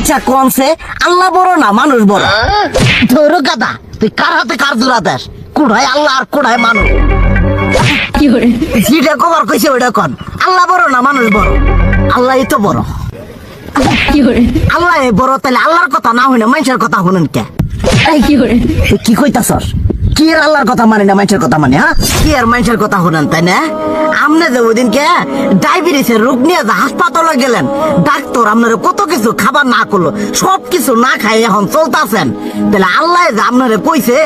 আচ্ছা কোনছে আল্লাহ বড় না মানুষ বড়? ধরো গাদা, তুই কার হাতে কার জোড়া দেশ? কুড়ায় আল্লাহ আর কুড়ায় মানুষ। যেটা কবার কইছে ওইটা কন। আল্লাহ বড় না মানুষ বড়? আল্লাহ তো বড়। আল্লাহ বড়, তাহলে আল্লাহর কথা না হইনা মানুষের কথা শুনেন কে? তুই কি কইতাছস? কি আর আল্লাহর কথা মানে না মানুষের কথা মানে? হ্যাঁ, কি আর মানুষের কথা শুনেন, তাই না? আমনে যে ওইদিনকে ডায়াবেটিসের রোগ নিয়ে যে হাসপাতালে গেলেন, ডাক্তার আপনারা কত কিছু খাবার না করলো, সব কিছু না খাই এখন চলতেছেন। তাহলে আল্লাহ যে আপনারা কইছে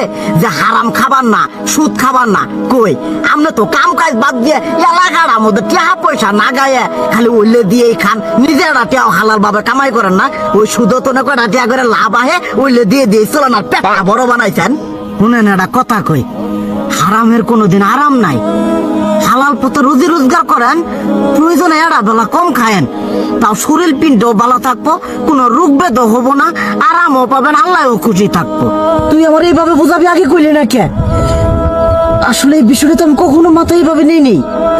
যে হারাম খাবার না, সুদ খাবার না, কই আপনি তো কাম কাজ বাদ দিয়ে এলাকার আমাদের টাকা পয়সা না গায়ে খালি উল্লে দিয়েই খান, নিজেরা টেও হালাল ভাবে কামাই করেন না। ওই সুদ তো না কয়টা টেয়া করে লাভ আহে, উল্লে দিয়ে দিয়ে চলেন আর পেটা বড় বানাইছেন। শুনেন একটা কথা কই, হারামের কোনোদিন আরাম নাই। হালাল পথে রুজি রোজগার করেন, প্রয়োজনে এড়া বেলা কম খায়েন, তাও শরীর পিণ্ডও ভালো থাকবো, কোনো রোগ বেদও হবো না, আরামও পাবেন, আল্লাহও খুশি থাকবো। তুই আমার এইভাবে বুঝাবি আগে কইলি না কে? আসলে এই বিষয়টা তো আমি কখনো মাথায় এইভাবে নিইনি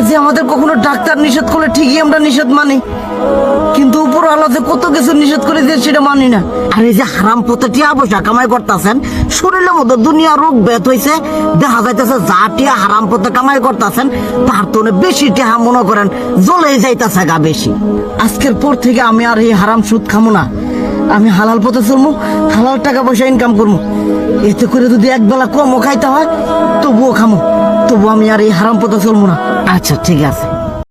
যে আমাদের কখনো ডাক্তার নিষেধ করলে ঠিকই আমরা নিষেধ মানি, কিন্তু উপর আল্লাহ যে কত কিছু নিষেধ করে দিয়ে সেটা মানি না। আর এই যে হারাম পথে টিয়া পয়সা কামাই করতেছেন, শরীরের মধ্যে দুনিয়া রোগ ব্যাত হয়েছে, দেখা যাইতেছে যা টিয়া হারাম পথে কামাই করতেছেন তার তো বেশি টিয়া মনে করেন জ্বলেই যাইতেছে গা বেশি। আজকের পর থেকে আমি আর এই হারাম সুদ খামো না, আমি হালাল পথে চলবো, হালাল টাকা পয়সা ইনকাম করবো। এতে করে যদি একবেলা কমও খাইতে হয় তবুও খামো, তবু আমি আর এই হারাম পথে চলবো না। আচ্ছা ঠিক আছে।